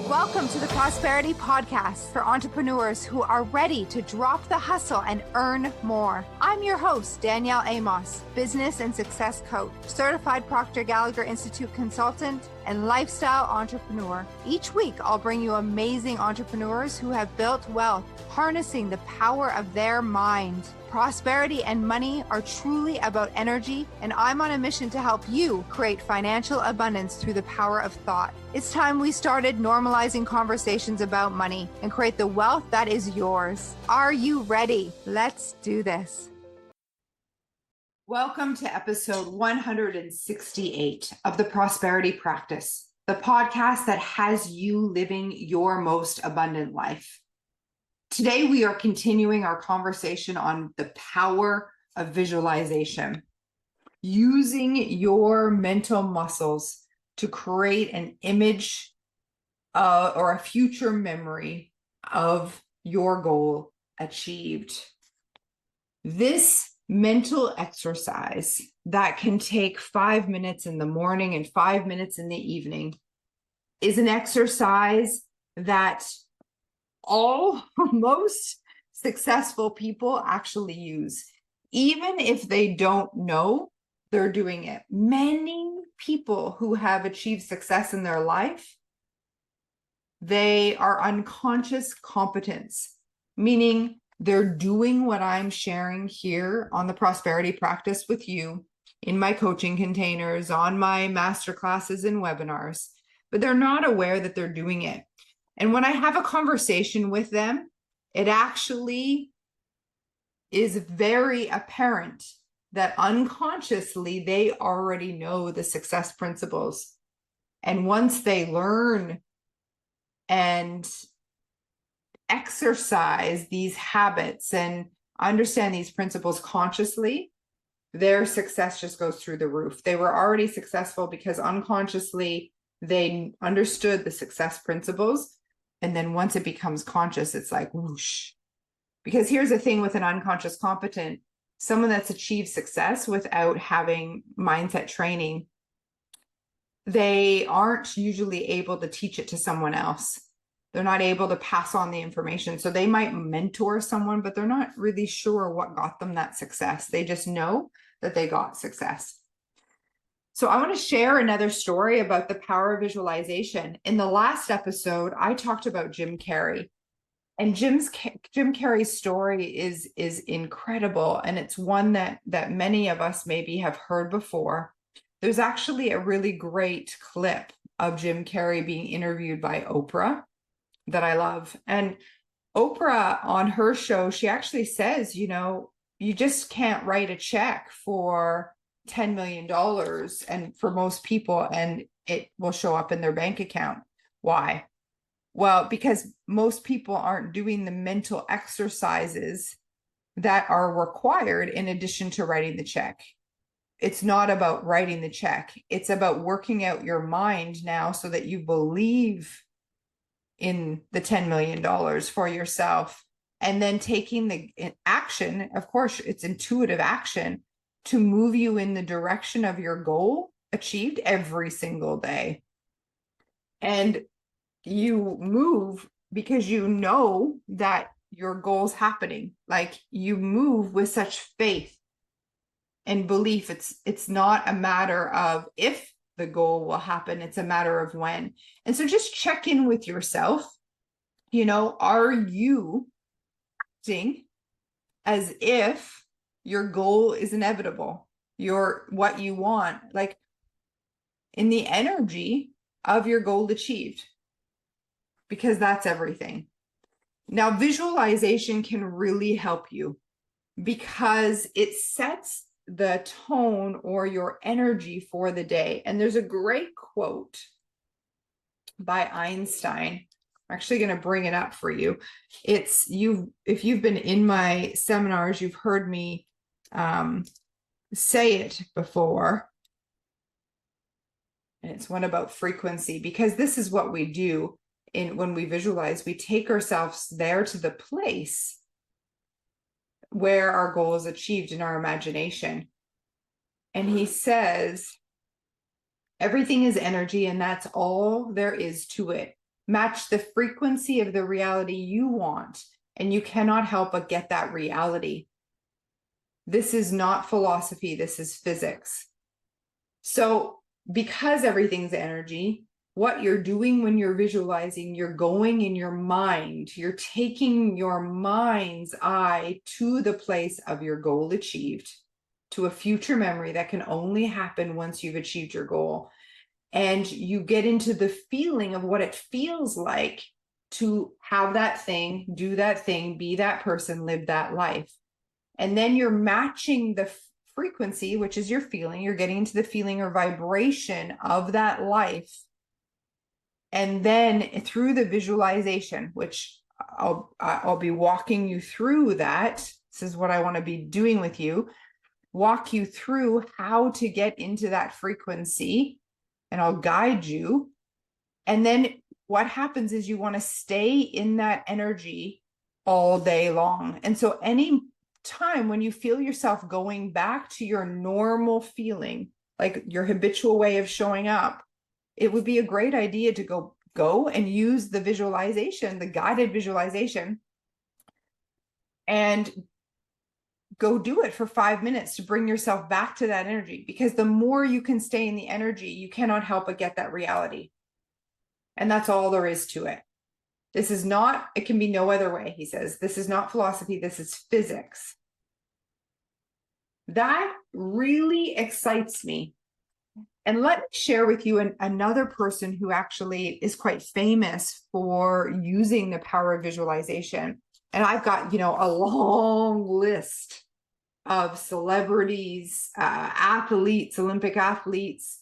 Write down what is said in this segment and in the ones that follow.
Welcome to the Prosperity Podcast for entrepreneurs who are ready to drop the hustle and earn more. I'm your host, Danielle Amos, business and success coach, certified Proctor Gallagher Institute consultant, and lifestyle entrepreneur. Each week, I'll bring you amazing entrepreneurs who have built wealth, harnessing the power of their mind. Prosperity and money are truly about energy, and I'm on a mission to help you create financial abundance through the power of thought. It's time we started normalizing conversations about money and create the wealth that is yours. Are you ready? Let's do this. Welcome to episode 168 of the Prosperity Practice, the podcast that has you living your most abundant life. Today, we are continuing our conversation on the power of visualization, using your mental muscles to create an image or a future memory of your goal achieved. This mental exercise that can take 5 minutes in the morning and 5 minutes in the evening is an exercise that most successful people actually use, even if they don't know they're doing it. Many people who have achieved success in their life, they are unconscious competence, meaning they're doing what I'm sharing here on the Prosperity Practice with you in my coaching containers, on my masterclasses and webinars, but they're not aware that they're doing it. And when I have a conversation with them, it actually is very apparent that unconsciously they already know the success principles. And once they learn and exercise these habits and understand these principles consciously, their success just goes through the roof. They were already successful because unconsciously they understood the success principles. And then once it becomes conscious, it's like whoosh. Because here's the thing with an unconscious competent, someone that's achieved success without having mindset training, they aren't usually able to teach it to someone else. They're not able to pass on the information. So they might mentor someone, but they're not really sure what got them that success. They just know that they got success. So I want to share another story about the power of visualization. In the last episode, I talked about Jim Carrey. And Jim Carrey's story is incredible. And it's one that many of us maybe have heard before. There's actually a really great clip of Jim Carrey being interviewed by Oprah that I love. And Oprah on her show, she actually says, you just can't write a check for $10 million and for most people, and it will show up in their bank account. Why? Well, because most people aren't doing the mental exercises that are required in addition to writing the check. It's not about writing the check. It's about working out your mind now so that you believe in the $10 million for yourself, and then taking the action. Of course, it's intuitive action to move you in the direction of your goal achieved every single day. And you move because you know that your goal's happening. Like you move with such faith and belief. It's not a matter of if the goal will happen, it's a matter of when. And so just check in with yourself. Are you acting as if your goal is inevitable, what you want, like in the energy of your goal achieved? Because that's everything. Now, visualization can really help you because it sets the tone or your energy for the day. And there's a great quote by Einstein. I'm actually going to bring it up for you. If you've been in my seminars, you've heard me say it before. And it's one about frequency, because this is what we do when we visualize. We take ourselves there to the place where our goal is achieved in our imagination. And he says, everything is energy, and that's all there is to it. Match the frequency of the reality you want, and you cannot help but get that reality. This is not philosophy, this is physics. So, because everything's energy, what you're doing when you're visualizing, you're going in your mind, you're taking your mind's eye to the place of your goal achieved, to a future memory that can only happen once you've achieved your goal. And you get into the feeling of what it feels like to have that thing, do that thing, be that person, live that life. And then you're matching the frequency, which is your feeling. You're getting into the feeling or vibration of that life. And then through the visualization, which I'll be walking you through that. This is what I want to be doing with you. Walk you through how to get into that frequency, and I'll guide you. And then what happens is you want to stay in that energy all day long. And so any time when you feel yourself going back to your normal feeling, like your habitual way of showing up, it would be a great idea to go and use the visualization, the guided visualization, and go do it for 5 minutes to bring yourself back to that energy. Because the more you can stay in the energy, you cannot help but get that reality. And that's all there is to it. This is not, it can be no other way, he says. This is not philosophy, this is physics. That really excites me. And let me share with you another person who actually is quite famous for using the power of visualization. And I've got, a long list of celebrities, athletes, Olympic athletes,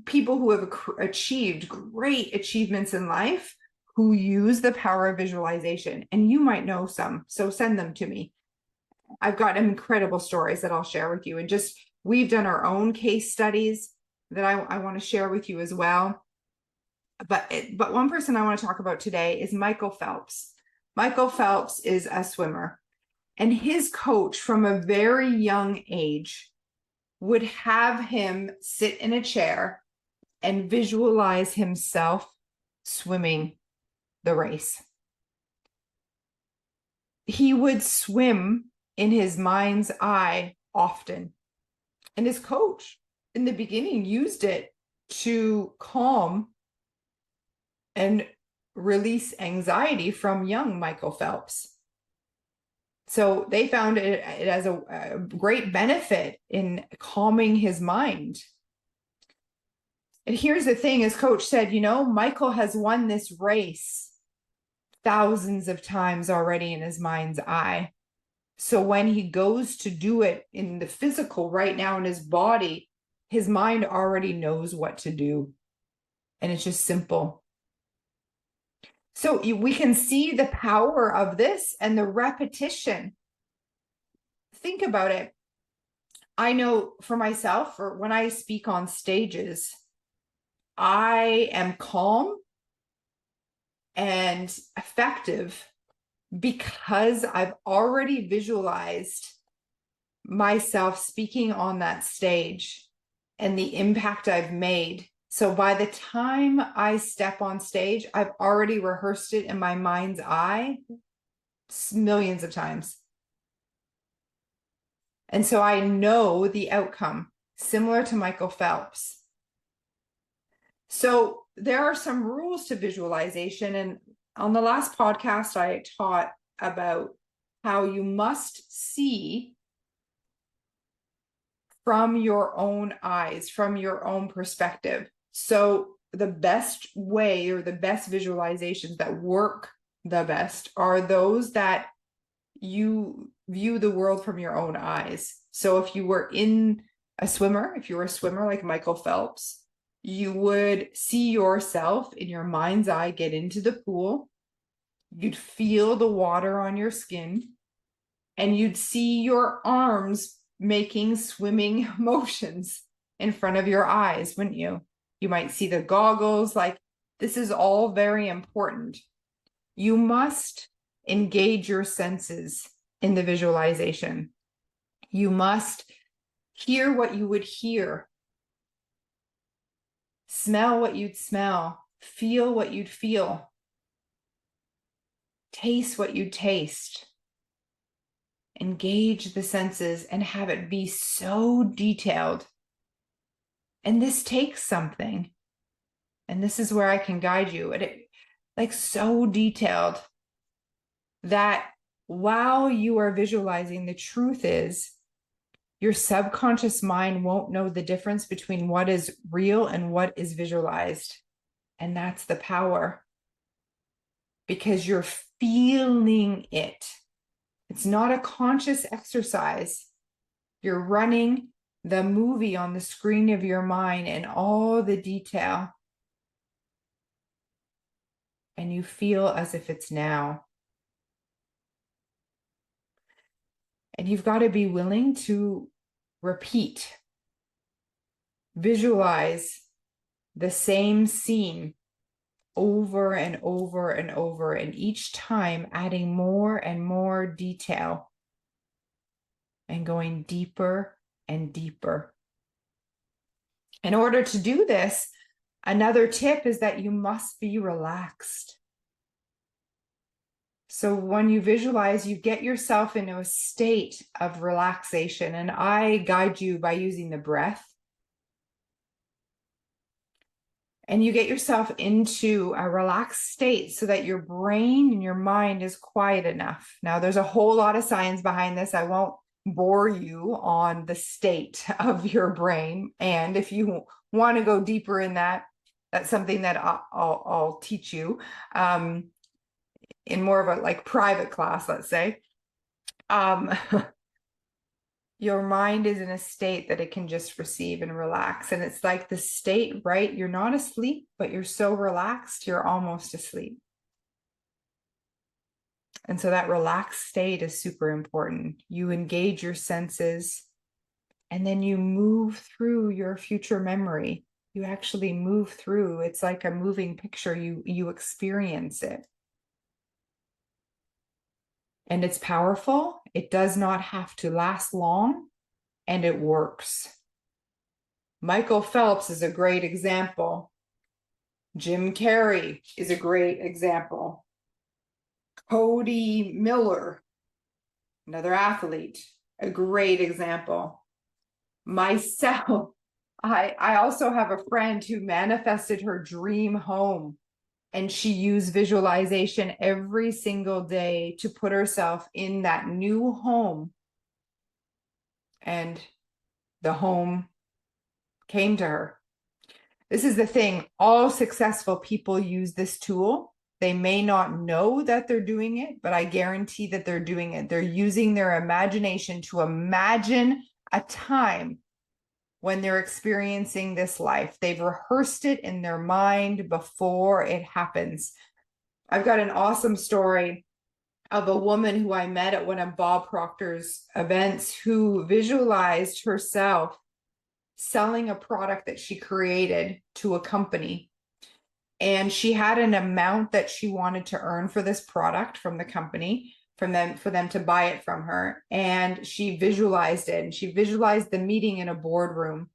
people who have achieved great achievements in life who use the power of visualization. And you might know some, so send them to me. I've got incredible stories that I'll share with you. And we've done our own case studies that I want to share with you as well. But one person I want to talk about today is Michael Phelps. Michael Phelps is a swimmer, and his coach from a very young age would have him sit in a chair and visualize himself swimming the race. He would swim in his mind's eye often. And his coach in the beginning used it to calm and release anxiety from young Michael Phelps. So they found it as a great benefit in calming his mind. And here's the thing, his coach said, Michael has won this race thousands of times already in his mind's eye. So when he goes to do it in the physical right now in his body, his mind already knows what to do. And it's just simple. So we can see the power of this and the repetition. Think about it. I know for myself, or when I speak on stages, I am calm and effective because I've already visualized myself speaking on that stage and the impact I've made. So by the time I step on stage, I've already rehearsed it in my mind's eye millions of times. And so I know the outcome, similar to Michael Phelps. So there are some rules to visualization. And on the last podcast, I taught about how you must see from your own eyes, from your own perspective. So the best way, or the best visualizations that work the best, are those that you view the world from your own eyes. So if you were a swimmer like Michael Phelps, you would see yourself in your mind's eye get into the pool. You'd feel the water on your skin, and you'd see your arms making swimming motions in front of your eyes, wouldn't you? You might see the goggles. Like, this is all very important. You must engage your senses in the visualization. You must hear what you would hear, smell what you'd smell, feel what you'd feel, taste what you'd taste, engage the senses, and have it be so detailed. And this takes something. And this is where I can guide you. Like so detailed that while you are visualizing, the truth is your subconscious mind won't know the difference between what is real and what is visualized. And that's the power, because you're feeling it. It's not a conscious exercise. You're running the movie on the screen of your mind and all the detail. And you feel as if it's now. And you've got to be willing to repeat, visualize the same scene over and over and over, and each time adding more and more detail and going deeper and deeper. In order to do this, another tip is that you must be relaxed. So when you visualize, you get yourself into a state of relaxation, and I guide you by using the breath. And you get yourself into a relaxed state so that your brain and your mind is quiet enough. Now, there's a whole lot of science behind this. I won't bore you on the state of your brain. And if you want to go deeper in that, that's something that I'll teach you in more of a like private class, let's say. Your mind is in a state that it can just receive and relax. And it's like the state, right? You're not asleep, but you're so relaxed, you're almost asleep. And so that relaxed state is super important. You engage your senses, and then you move through your future memory. You actually move through. It's like a moving picture. You experience it. And it's powerful. It does not have to last long, and it works. Michael Phelps is a great example. Jim Carrey is a great example. Cody Miller, another athlete, a great example. Myself, I also have a friend who manifested her dream home, and she used visualization every single day to put herself in that new home. And the home came to her. This is the thing. All successful people use this tool. They may not know that they're doing it, but I guarantee that they're doing it. They're using their imagination to imagine a time when they're experiencing this life. They've rehearsed it in their mind before it happens. I've got an awesome story of a woman who I met at one of Bob Proctor's events who visualized herself selling a product that she created to a company. And she had an amount that she wanted to earn for this product from the company, for them to buy it from her. And she visualized it, and she visualized the meeting in a boardroom.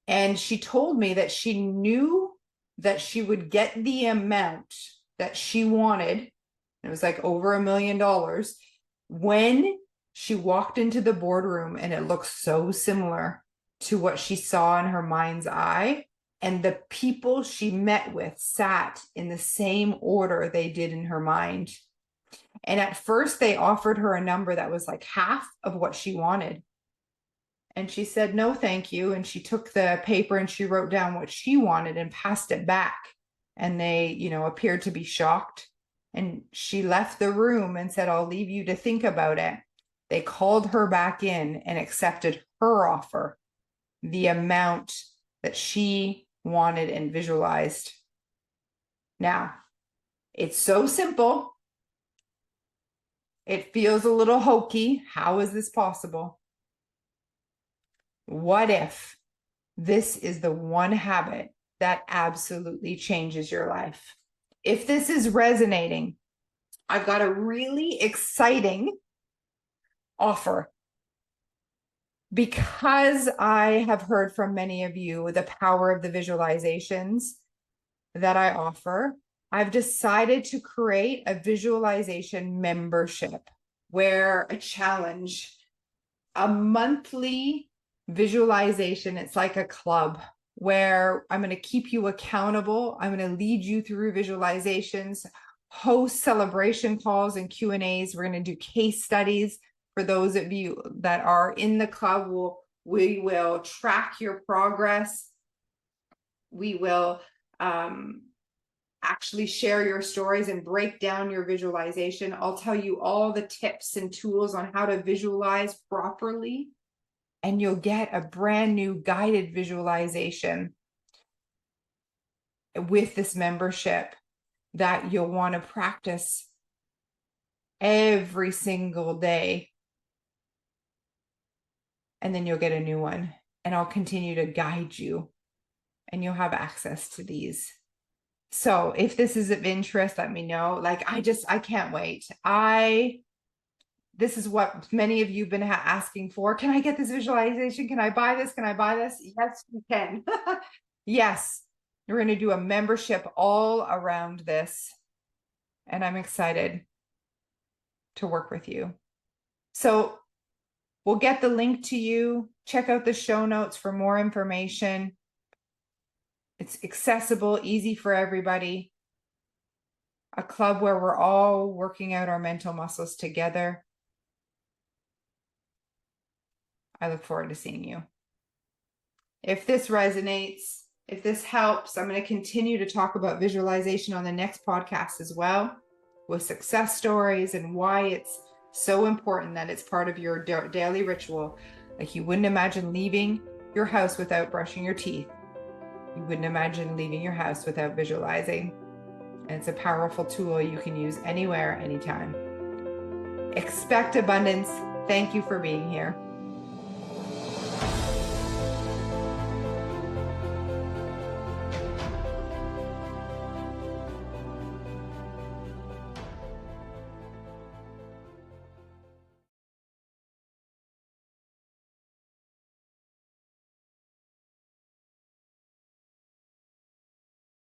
And she told me that she knew that she would get the amount that she wanted. It was like over $1 million when she walked into the boardroom, and it looked so similar to what she saw in her mind's eye. And the people she met with sat in the same order they did in her mind. And at first they offered her a number that was like half of what she wanted. And she said, no, thank you. And she took the paper and she wrote down what she wanted and passed it back. And they, appeared to be shocked. And she left the room and said, I'll leave you to think about it. They called her back in and accepted her offer, the amount that she wanted and visualized. Now, it's so simple. It feels a little hokey. How is this possible? What if this is the one habit that absolutely changes your life? If this is resonating, I've got a really exciting offer. Because I have heard from many of you the power of the visualizations, that I offer, I've decided to create a visualization membership where a challenge, a monthly visualization, it's like a club where I'm going to keep you accountable. I'm going to lead you through visualizations, host celebration calls and Q&As. We're going to do case studies. For those of you that are in the club, we will track your progress. We will actually share your stories and break down your visualization. I'll tell you all the tips and tools on how to visualize properly, and you'll get a brand new guided visualization with this membership that you'll want to practice every single day. And then you'll get a new one, and I'll continue to guide you, and you'll have access to these. So if this is of interest, let me know. Like, I can't wait. This is what many of you have been asking for. Can I get this visualization? Can I buy this? Can I buy this? Yes, you can. Yes, we're going to do a membership all around this. And I'm excited to work with you. So we'll get the link to you. Check out the show notes for more information. It's accessible, easy for everybody. A club where we're all working out our mental muscles together. I look forward to seeing you. If this resonates, if this helps, I'm going to continue to talk about visualization on the next podcast as well, with success stories and why it's so important that it's part of your daily ritual. Like, you wouldn't imagine leaving your house without brushing your teeth. You wouldn't imagine leaving your house without visualizing. And it's a powerful tool you can use anywhere, anytime. Expect abundance. Thank you for being here.